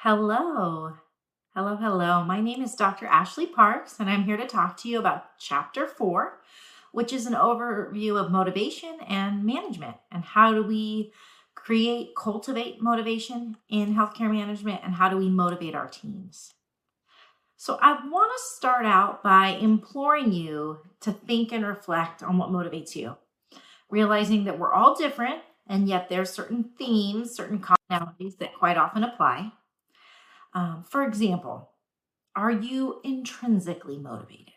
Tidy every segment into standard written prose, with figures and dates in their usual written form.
Hello. Hello. My name is Dr. Ashley Parks, and I'm here to talk to you about Chapter 4, which is an overview of motivation and management and how do we cultivate motivation in healthcare management, and how do we motivate our teams. So I want to start out by imploring you to think and reflect on what motivates you, realizing that we're all different, and yet there's certain themes, certain commonalities that quite often apply. For example, are you intrinsically motivated?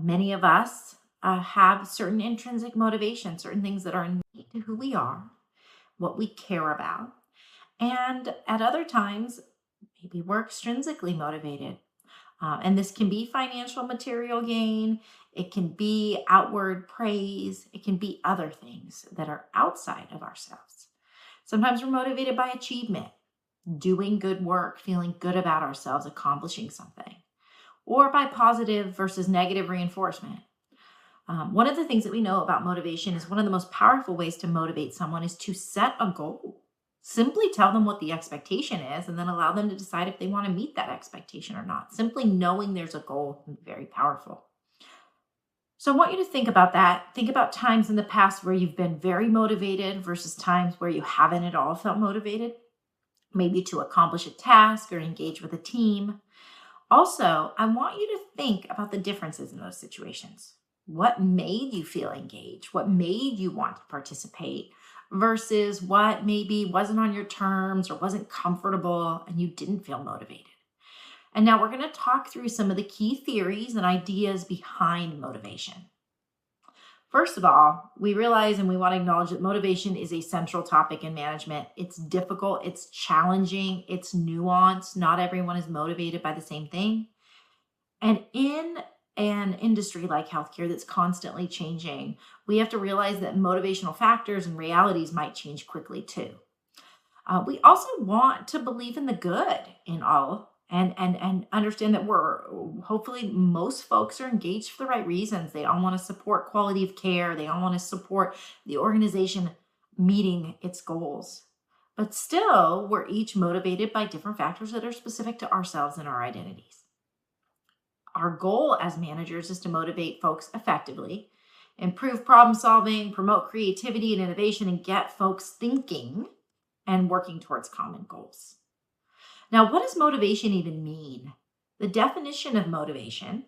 Many of us have certain intrinsic motivations, certain things that are innate to who we are, what we care about. And at other times, maybe we're extrinsically motivated. And this can be financial material gain, it can be outward praise, it can be other things that are outside of ourselves. Sometimes we're motivated by achievement, doing good work, feeling good about ourselves, accomplishing something, or by positive versus negative reinforcement. One of the things that we know about motivation is one of the most powerful ways to motivate someone is to set a goal. Simply tell them what the expectation is and then allow them to decide if they want to meet that expectation or not. Simply knowing there's a goal can be very powerful. So I want you to think about that. Think about times in the past where you've been very motivated versus times where you haven't at all felt motivated, maybe to accomplish a task or engage with a team. Also, I want you to think about the differences in those situations. What made you feel engaged? What made you want to participate versus what maybe wasn't on your terms or wasn't comfortable and you didn't feel motivated? And now we're going to talk through some of the key theories and ideas behind motivation. First of all, we realize and we want to acknowledge that motivation is a central topic in management. It's difficult, it's challenging, it's nuanced. Not everyone is motivated by the same thing. And in an industry like healthcare that's constantly changing, we have to realize that motivational factors and realities might change quickly too. We also want to believe in the good in all and understand that hopefully most folks are engaged for the right reasons. They all want to support quality of care. They all want to support the organization meeting its goals. But still, we're each motivated by different factors that are specific to ourselves and our identities. Our goal as managers is to motivate folks effectively, improve problem solving, promote creativity and innovation, and get folks thinking and working towards common goals. Now, what does motivation even mean? The definition of motivation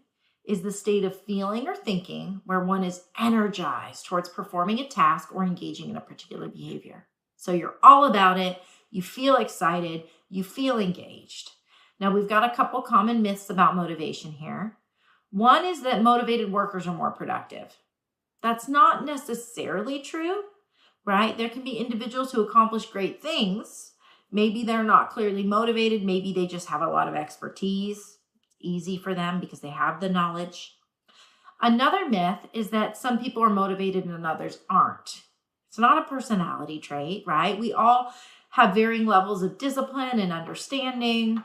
is the state of feeling or thinking where one is energized towards performing a task or engaging in a particular behavior. So you're all about it, you feel excited, you feel engaged. Now, we've got a couple common myths about motivation here. One is that motivated workers are more productive. That's not necessarily true, right? There can be individuals who accomplish great things. Maybe they're not clearly motivated. Maybe they just have a lot of expertise. It's easy for them because they have the knowledge. Another myth is that some people are motivated and others aren't. It's not a personality trait, right? We all have varying levels of discipline and understanding,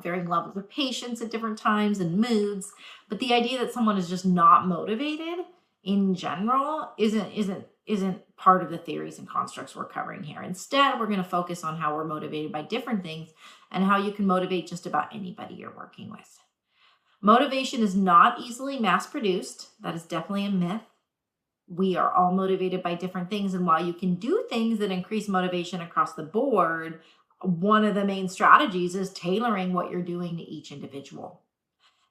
varying levels of patience at different times and moods. But the idea that someone is just not motivated in general isn't part of the theories and constructs we're covering here. Instead, we're going to focus on how we're motivated by different things and how you can motivate just about anybody you're working with. Motivation is not easily mass-produced. That is definitely a myth. We are all motivated by different things, and while you can do things that increase motivation across the board, one of the main strategies is tailoring what you're doing to each individual.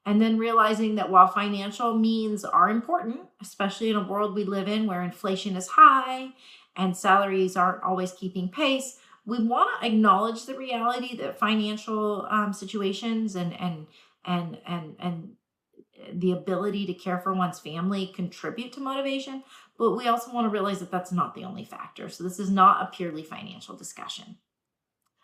And then realizing that while financial means are important, especially in a world we live in where inflation is high and salaries aren't always keeping pace, we want to acknowledge the reality that financial situations and the ability to care for one's family contribute to motivation. But we also want to realize that that's not the only factor. So this is not a purely financial discussion.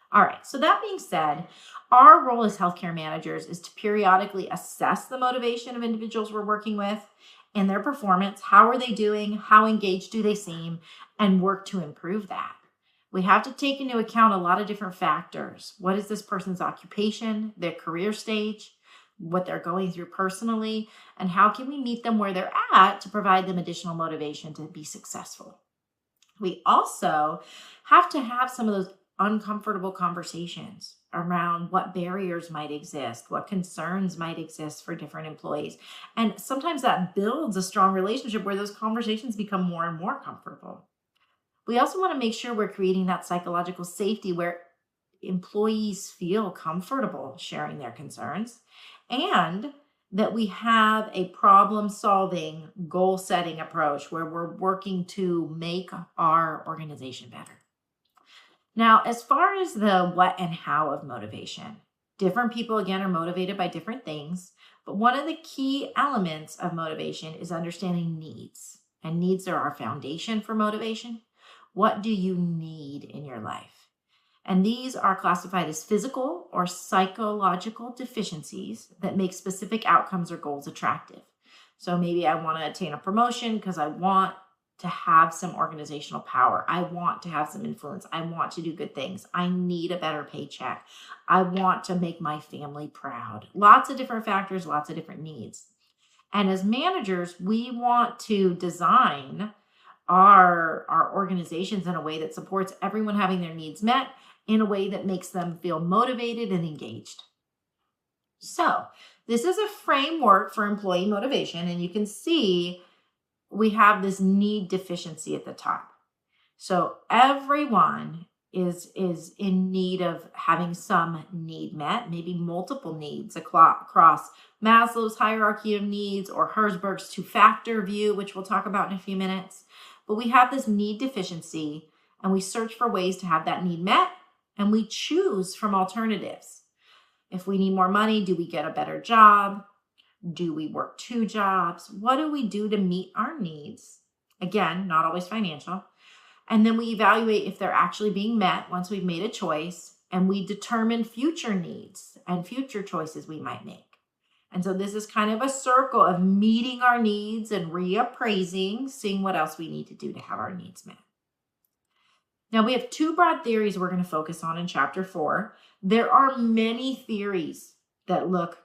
All right, so that being said, our role as healthcare managers is to periodically assess the motivation of individuals we're working with and their performance. How are they doing? How engaged do they seem? And work to improve that. We have to take into account a lot of different factors. What is this person's occupation, their career stage, what they're going through personally, and how can we meet them where they're at to provide them additional motivation to be successful? We also have to have some of those uncomfortable conversations around what barriers might exist, what concerns might exist for different employees. And sometimes that builds a strong relationship where those conversations become more and more comfortable. We also want to make sure we're creating that psychological safety where employees feel comfortable sharing their concerns and that we have a problem solving, goal setting approach where we're working to make our organization better. Now, as far as the what and how of motivation, different people, again, are motivated by different things. But one of the key elements of motivation is understanding needs. And needs are our foundation for motivation. What do you need in your life? And these are classified as physical or psychological deficiencies that make specific outcomes or goals attractive. So maybe I want to attain a promotion because I want to have some organizational power. I want to have some influence. I want to do good things. I need a better paycheck. I want to make my family proud. Lots of different factors, lots of different needs. And as managers, we want to design our organizations in a way that supports everyone having their needs met in a way that makes them feel motivated and engaged. So this is a framework for employee motivation, and you can see we have this need deficiency at the top. So everyone is in need of having some need met, maybe multiple needs across Maslow's hierarchy of needs or Herzberg's two-factor view, which we'll talk about in a few minutes. But we have this need deficiency and we search for ways to have that need met and we choose from alternatives. If we need more money, do we get a better job? Do we work 2 jobs? What do we do to meet our needs? Again, not always financial. And then we evaluate if they're actually being met once we've made a choice, and we determine future needs and future choices we might make. And so this is kind of a circle of meeting our needs and reappraising, seeing what else we need to do to have our needs met. Now, we have 2 broad theories we're going to focus on in chapter 4. There are many theories that look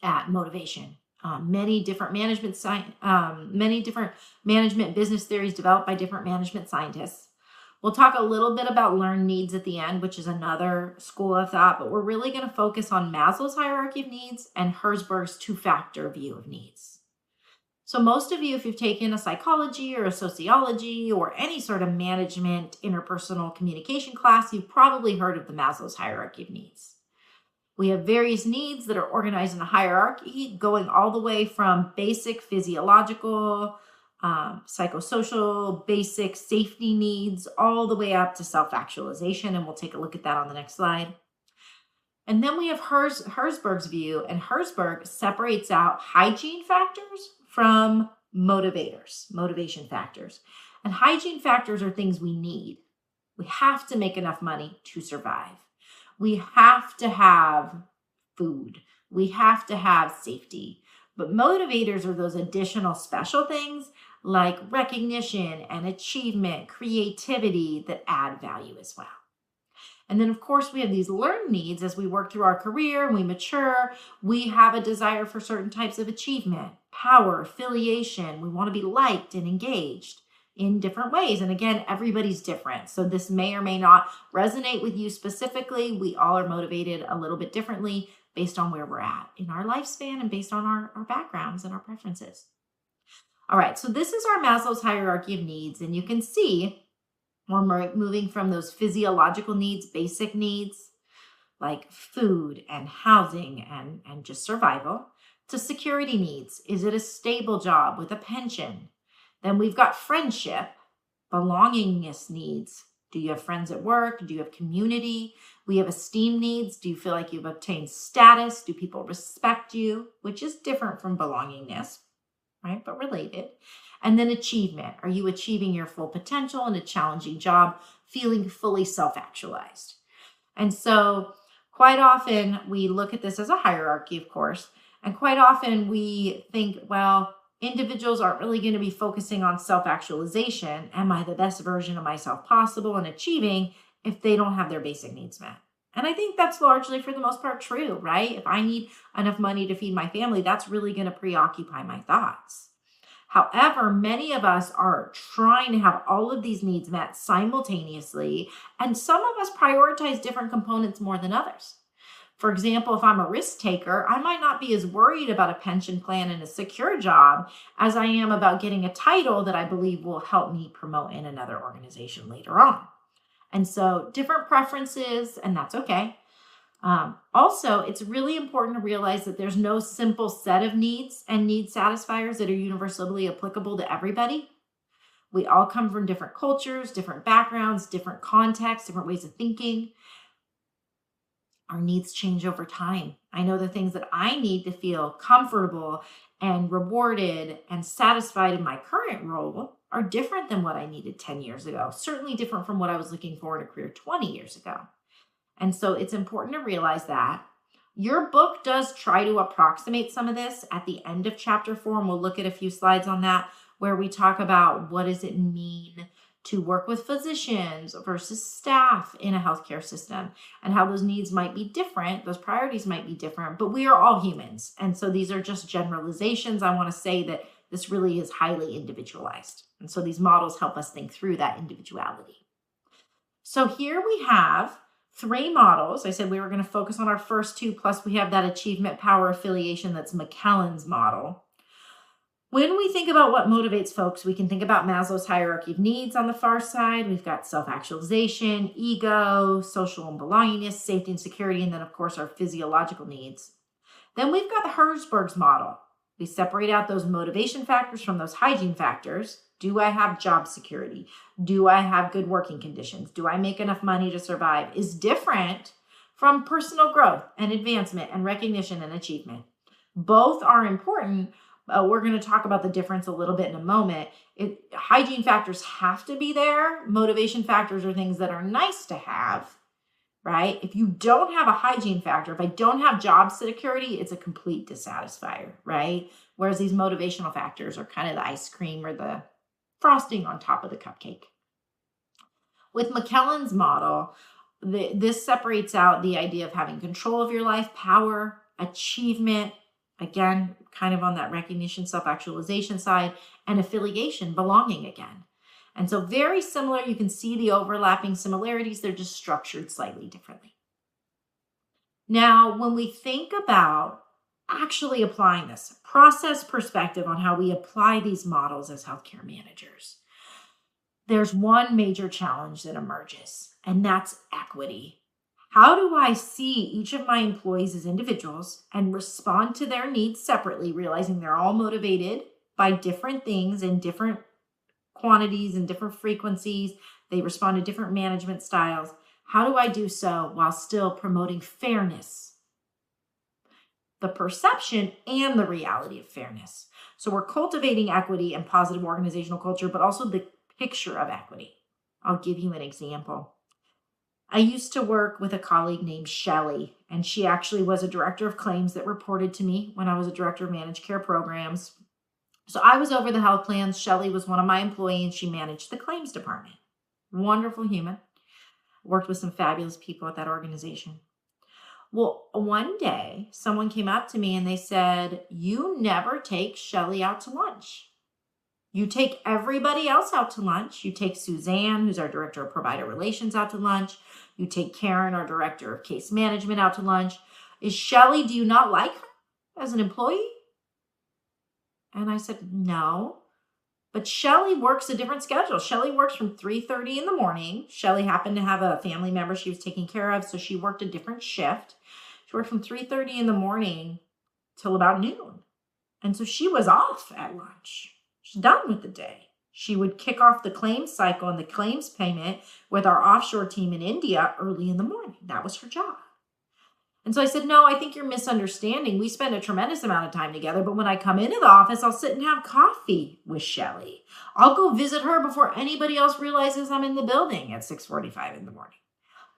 at motivation. Many different management business theories developed by different management scientists. We'll talk a little bit about learned needs at the end, which is another school of thought, but we're really going to focus on Maslow's hierarchy of needs and Herzberg's two-factor view of needs. So most of you, if you've taken a psychology or a sociology or any sort of management interpersonal communication class, you've probably heard of the Maslow's hierarchy of needs. We have various needs that are organized in a hierarchy, going all the way from basic physiological, psychosocial, basic safety needs, all the way up to self-actualization. And we'll take a look at that on the next slide. And then we have Herzberg's view, and Herzberg separates out hygiene factors from motivation factors. And hygiene factors are things we need. We have to make enough money to survive. We have to have food. We have to have safety. But motivators are those additional special things like recognition and achievement, creativity that add value as well. And then, of course, we have these learned needs as we work through our career and we mature. We have a desire for certain types of achievement, power, affiliation. We want to be liked and engaged in different ways. And again, everybody's different. So this may or may not resonate with you specifically. We all are motivated a little bit differently based on where we're at in our lifespan and based on our backgrounds and our preferences. All right, so this is our Maslow's hierarchy of needs. And you can see we're moving from those physiological needs, basic needs, like food and housing and just survival, to security needs. Is it a stable job with a pension? Then we've got friendship, belongingness needs. Do you have friends at work? Do you have community? We have esteem needs. Do you feel like you've obtained status? Do people respect you? Which is different from belongingness, right? But related. And then achievement. Are you achieving your full potential in a challenging job, feeling fully self-actualized? And so quite often we look at this as a hierarchy, of course, and quite often we think, well, individuals aren't really going to be focusing on self-actualization. Am I the best version of myself possible and achieving if they don't have their basic needs met? And I think that's largely, for the most part, true, right? If I need enough money to feed my family, that's really going to preoccupy my thoughts. However, many of us are trying to have all of these needs met simultaneously, and some of us prioritize different components more than others. For example, if I'm a risk taker, I might not be as worried about a pension plan and a secure job as I am about getting a title that I believe will help me promote in another organization later on. And so different preferences, and that's okay. Also, it's really important to realize that there's no simple set of needs and need satisfiers that are universally applicable to everybody. We all come from different cultures, different backgrounds, different contexts, different ways of thinking. Our needs change over time. I know the things that I need to feel comfortable and rewarded and satisfied in my current role are different than what I needed 10 years ago, certainly different from what I was looking for in a career 20 years ago. And so it's important to realize that. Your book does try to approximate some of this at the end of chapter 4, and we'll look at a few slides on that where we talk about what does it mean to work with physicians versus staff in a healthcare system and how those needs might be different, those priorities might be different, but we are all humans. And so these are just generalizations. I want to say that this really is highly individualized. And so these models help us think through that individuality. So here we have 3 models. I said we were going to focus on our first 2, plus we have that achievement power affiliation that's McKellen's model. When we think about what motivates folks, we can think about Maslow's hierarchy of needs on the far side. We've got self-actualization, ego, social and belongingness, safety and security, and then of course our physiological needs. Then we've got the Herzberg's model. We separate out those motivation factors from those hygiene factors. Do I have job security? Do I have good working conditions? Do I make enough money to survive? Is different from personal growth and advancement and recognition and achievement. Both are important. We're going to talk about the difference a little bit in a moment. Hygiene factors have to be there. Motivation factors are things that are nice to have, right? If you don't have a hygiene factor, if I don't have job security, it's a complete dissatisfier, right? Whereas these motivational factors are kind of the ice cream or the frosting on top of the cupcake. With McKellen's model, this separates out the idea of having control of your life, power, achievement, again, kind of on that recognition, self-actualization side, and affiliation, belonging again. And so very similar, you can see the overlapping similarities, they're just structured slightly differently. Now, when we think about actually applying this process perspective on how we apply these models as healthcare managers, there's one major challenge that emerges, and that's equity. How do I see each of my employees as individuals and respond to their needs separately, realizing they're all motivated by different things in different quantities and different frequencies? They respond to different management styles. How do I do so while still promoting fairness? The perception and the reality of fairness. So we're cultivating equity and positive organizational culture, but also the picture of equity. I'll give you an example. I used to work with a colleague named Shelley, and she actually was a director of claims that reported to me when I was a director of managed care programs. So I was over the health plans. Shelley was one of my employees, and she managed the claims department. Wonderful human. Worked with some fabulous people at that organization. Well, one day, someone came up to me and they said, "You never take Shelley out to lunch. You take everybody else out to lunch. You take Suzanne, who's our director of provider relations, out to lunch. You take Karen, our director of case management, out to lunch. Is Shelley, do you not like her as an employee?" And I said, "No, but Shelley works a different schedule. Shelley works from 3:30 in the morning. Shelley happened to have a family member she was taking care of, so she worked a different shift. She worked from 3:30 in the morning till about noon. And so she was off at lunch. She's done with the day. She would kick off the claims cycle and the claims payment with our offshore team in India early in the morning. That was her job." And so I said, "No, I think you're misunderstanding. We spend a tremendous amount of time together, but when I come into the office, I'll sit and have coffee with Shelley. I'll go visit her before anybody else realizes I'm in the building at 6:45 in the morning."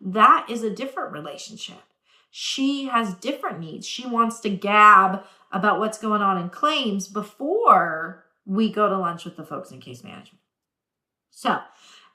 That is a different relationship. She has different needs. She wants to gab about what's going on in claims before we go to lunch with the folks in case management. So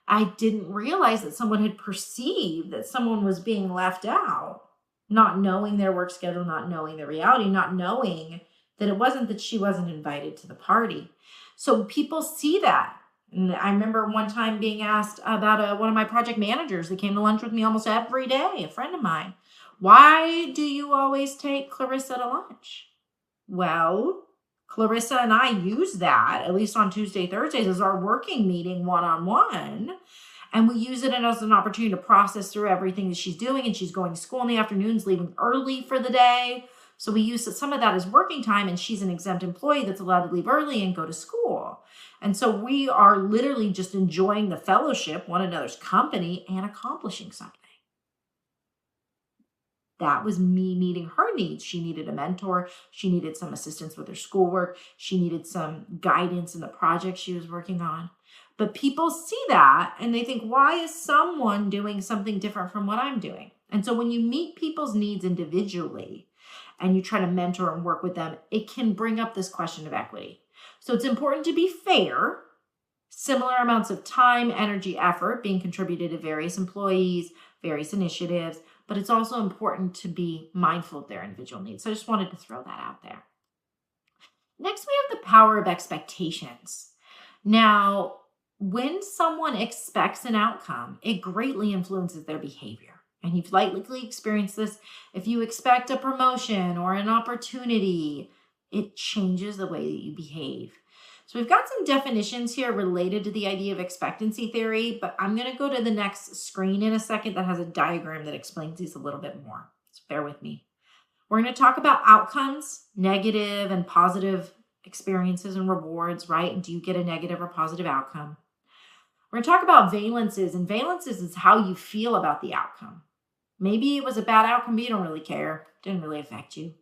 I didn't realize that someone had perceived that someone was being left out, not knowing their work schedule, not knowing the reality, not knowing that it wasn't that she wasn't invited to the party. So people see that. And I remember one time being asked about one of my project managers that came to lunch with me almost every day, a friend of mine. Why do you always take Clarissa to lunch? Well, Clarissa and I use that, at least on Tuesday, Thursdays, as our working meeting one-on-one. And we use it as an opportunity to process through everything that she's doing. And she's going to school in the afternoons, leaving early for the day. So we use some of that as working time, and she's an exempt employee that's allowed to leave early and go to school. And so we are literally just enjoying the fellowship, one another's company, and accomplishing something. That was me meeting her needs. She needed a mentor. She needed some assistance with her schoolwork. She needed some guidance in the project she was working on. But people see that and they think, why is someone doing something different from what I'm doing? And so when you meet people's needs individually and you try to mentor and work with them, it can bring up this question of equity. So it's important to be fair. Similar amounts of time, energy, effort being contributed to various employees, various initiatives, but it's also important to be mindful of their individual needs. So I just wanted to throw that out there. Next, we have the power of expectations. Now, when someone expects an outcome, it greatly influences their behavior. And you've likely experienced this. If you expect a promotion or an opportunity, it changes the way that you behave. So we've got some definitions here related to the idea of expectancy theory, but I'm going to go to the next screen in a second that has a diagram that explains these a little bit more. So bear with me. We're going to talk about outcomes, negative and positive experiences and rewards, right? Do you get a negative or positive outcome? We're going to talk about valences, and valences is how you feel about the outcome. Maybe it was a bad outcome, but you don't really care. It didn't really affect you.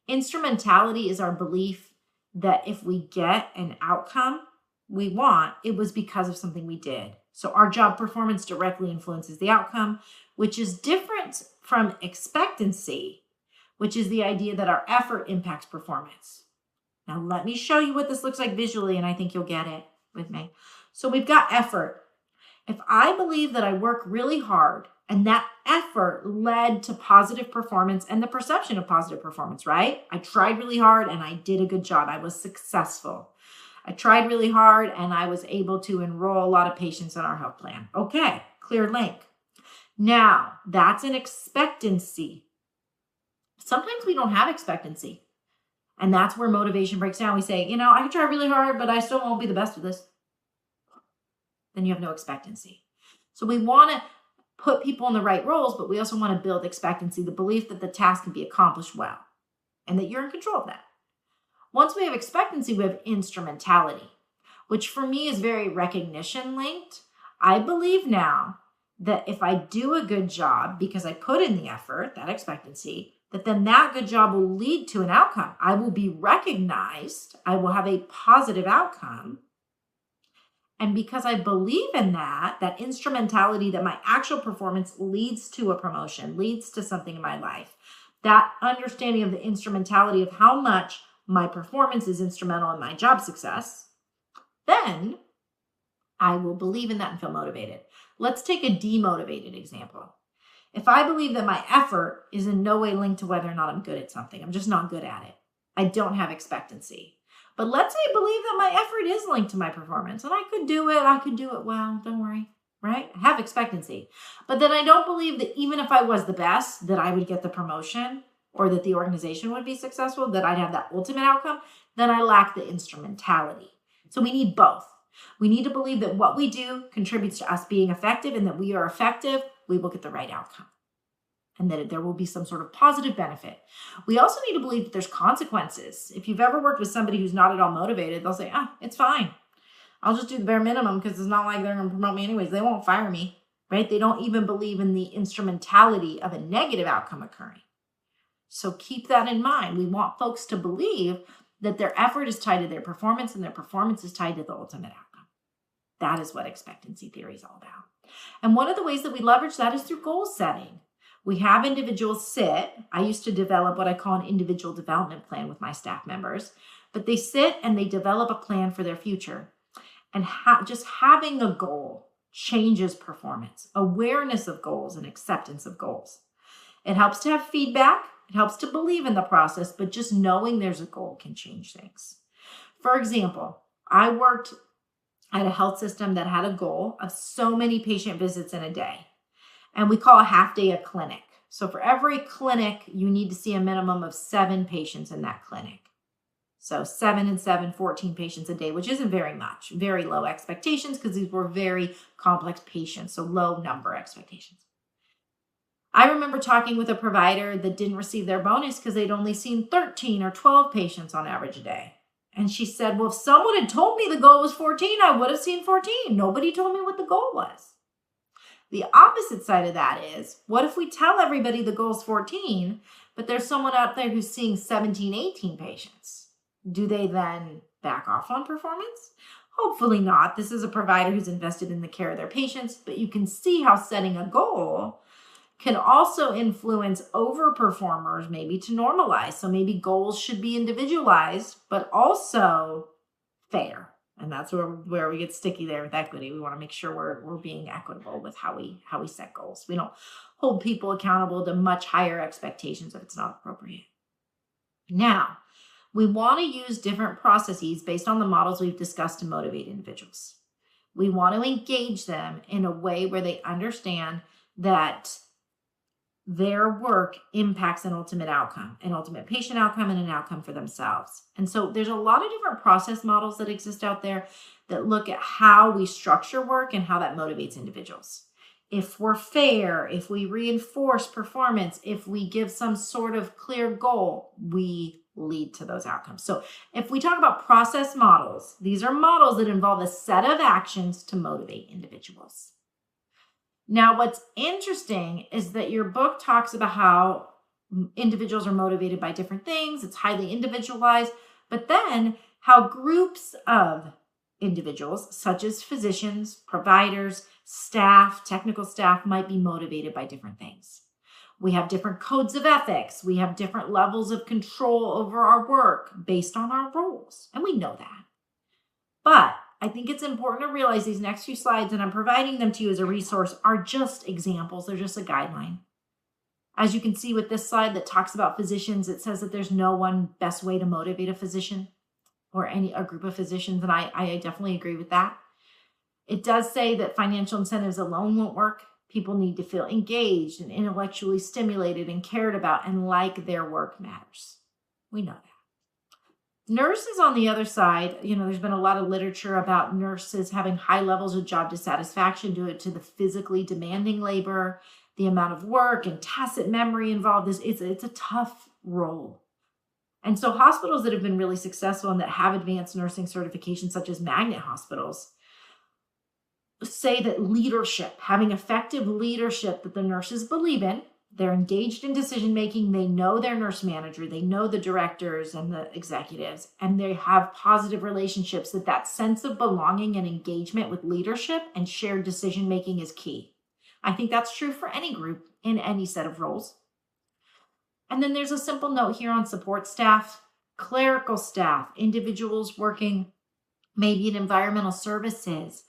Instrumentality is our belief that if we get an outcome we want, it was because of something we did. So our job performance directly influences the outcome, which is different from expectancy, which is the idea that our effort impacts performance. Now let me show you what this looks like visually, and I think you'll get it with me. So we've got effort. If I believe that I work really hard and that effort led to positive performance and the perception of positive performance, right? I tried really hard and I did a good job. I was successful. I tried really hard and I was able to enroll a lot of patients in our health plan. Okay, clear link. Now, that's an expectancy. Sometimes we don't have expectancy. And that's where motivation breaks down. We say, I can try really hard, but I still won't be the best at this. Then you have no expectancy. So we want to put people in the right roles, but we also want to build expectancy, the belief that the task can be accomplished well and that you're in control of that. Once we have expectancy, we have instrumentality, which for me is very recognition linked. I believe now that if I do a good job because I put in the effort, that expectancy, that then that good job will lead to an outcome. I will be recognized. I will have a positive outcome. And because I believe in that instrumentality, that my actual performance leads to a promotion, leads to something in my life, that understanding of the instrumentality of how much my performance is instrumental in my job success, then I will believe in that and feel motivated. Let's take a demotivated example. If I believe that my effort is in no way linked to whether or not I'm good at something, I'm just not good at it, I don't have expectancy. But let's say I believe that my effort is linked to my performance and I could do it well, don't worry, right? I have expectancy. But then I don't believe that even if I was the best, that I would get the promotion or that the organization would be successful, that I'd have that ultimate outcome, then I lack the instrumentality. So we need both. We need to believe that what we do contributes to us being effective, and that we are effective, we will get the right outcome, and that there will be some sort of positive benefit. We also need to believe that there's consequences. If you've ever worked with somebody who's not at all motivated, they'll say, it's fine. I'll just do the bare minimum because it's not like they're going to promote me anyways. They won't fire me, right? They don't even believe in the instrumentality of a negative outcome occurring. So keep that in mind. We want folks to believe that their effort is tied to their performance and their performance is tied to the ultimate outcome. That is what expectancy theory is all about. And one of the ways that we leverage that is through goal setting. We have individuals sit. I used to develop what I call an individual development plan with my staff members, but they sit and they develop a plan for their future. And just having a goal changes performance, awareness of goals and acceptance of goals. It helps to have feedback. It helps to believe in the process, but just knowing there's a goal can change things. For example, I worked at a health system that had a goal of so many patient visits in a day. And we call a half day a clinic. So for every clinic, you need to see a minimum of 7 patients in that clinic. So 7 and 7, 14 patients a day, which isn't very much. Very low expectations because these were very complex patients, so low number expectations. I remember talking with a provider that didn't receive their bonus because they'd only seen 13 or 12 patients on average a day. And she said, well, if someone had told me the goal was 14, I would have seen 14. Nobody told me what the goal was. The opposite side of that is, what if we tell everybody the goal is 14, but there's someone out there who's seeing 17, 18 patients? Do they then back off on performance? Hopefully not. This is a provider who's invested in the care of their patients, but you can see how setting a goal can also influence overperformers maybe to normalize. So maybe goals should be individualized, but also fair. And that's where we get sticky there with equity. We want to make sure we're being equitable with how we set goals. We don't hold people accountable to much higher expectations if it's not appropriate. Now, we want to use different processes based on the models we've discussed to motivate individuals. We want to engage them in a way where they understand that their work impacts an ultimate outcome, an ultimate patient outcome, and an outcome for themselves. And so there's a lot of different process models that exist out there that look at how we structure work and how that motivates individuals. If we're fair, if we reinforce performance, if we give some sort of clear goal, we lead to those outcomes. So if we talk about process models, these are models that involve a set of actions to motivate individuals. Now, what's interesting is that your book talks about how individuals are motivated by different things. It's highly individualized, but then how groups of individuals, such as physicians, providers, staff, technical staff, might be motivated by different things. We have different codes of ethics. We have different levels of control over our work based on our roles, and we know that. But I think it's important to realize these next few slides, and I'm providing them to you as a resource, are just examples. They're just a guideline. As you can see with this slide that talks about physicians, it says that there's no one best way to motivate a physician or a group of physicians, and I definitely agree with that. It does say that financial incentives alone won't work. People need to feel engaged and intellectually stimulated and cared about and like their work matters. We know that. Nurses on the other side, there's been a lot of literature about nurses having high levels of job dissatisfaction due to the physically demanding labor, the amount of work and tacit memory involved. It's a tough role. And so hospitals that have been really successful and that have advanced nursing certifications, such as magnet hospitals, say that leadership, having effective leadership that the nurses believe in, they're engaged in decision-making, they know their nurse manager, they know the directors and the executives, and they have positive relationships, that sense of belonging and engagement with leadership and shared decision-making is key. I think that's true for any group in any set of roles. And then there's a simple note here on support staff, clerical staff, individuals working maybe in environmental services,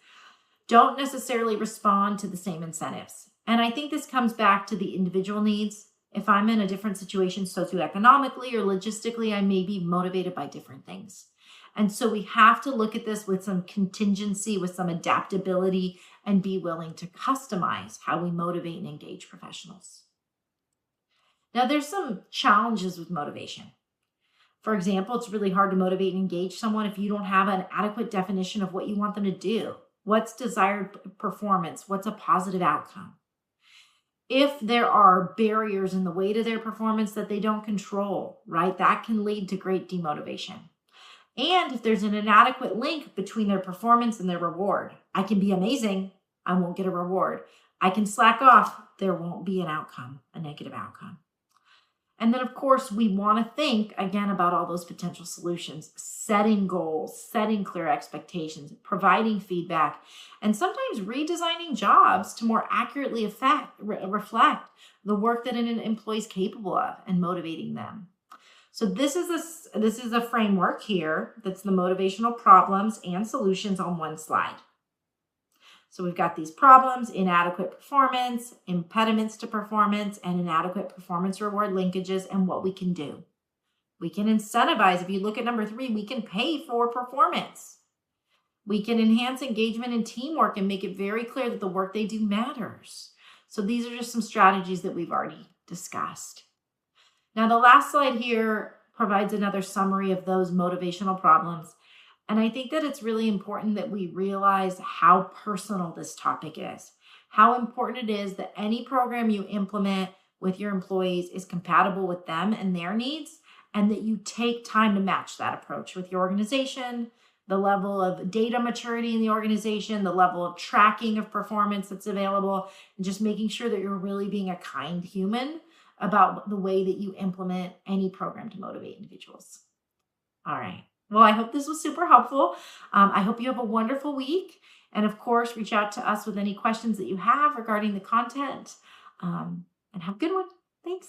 don't necessarily respond to the same incentives. And I think this comes back to the individual needs. If I'm in a different situation socioeconomically or logistically, I may be motivated by different things. And so we have to look at this with some contingency, with some adaptability, and be willing to customize how we motivate and engage professionals. Now, there's some challenges with motivation. For example, it's really hard to motivate and engage someone if you don't have an adequate definition of what you want them to do. What's desired performance? What's a positive outcome? If there are barriers in the way to their performance that they don't control, right, that can lead to great demotivation. And if there's an inadequate link between their performance and their reward, I can be amazing, I won't get a reward. I can slack off, there won't be an outcome, a negative outcome. And then, of course, we want to think, again, about all those potential solutions, setting goals, setting clear expectations, providing feedback, and sometimes redesigning jobs to more accurately reflect the work that an employee is capable of and motivating them. So this is a framework here that's the motivational problems and solutions on one slide. So we've got these problems: inadequate performance, impediments to performance, and inadequate performance reward linkages, and what we can do. We can incentivize. If you look at number 3, we can pay for performance. We can enhance engagement and teamwork and make it very clear that the work they do matters. So these are just some strategies that we've already discussed. Now, the last slide here provides another summary of those motivational problems. And I think that it's really important that we realize how personal this topic is, how important it is that any program you implement with your employees is compatible with them and their needs, and that you take time to match that approach with your organization, the level of data maturity in the organization, the level of tracking of performance that's available, and just making sure that you're really being a kind human about the way that you implement any program to motivate individuals. All right. Well, I hope this was super helpful. I hope you have a wonderful week. And of course, reach out to us with any questions that you have regarding the content. And have a good one. Thanks.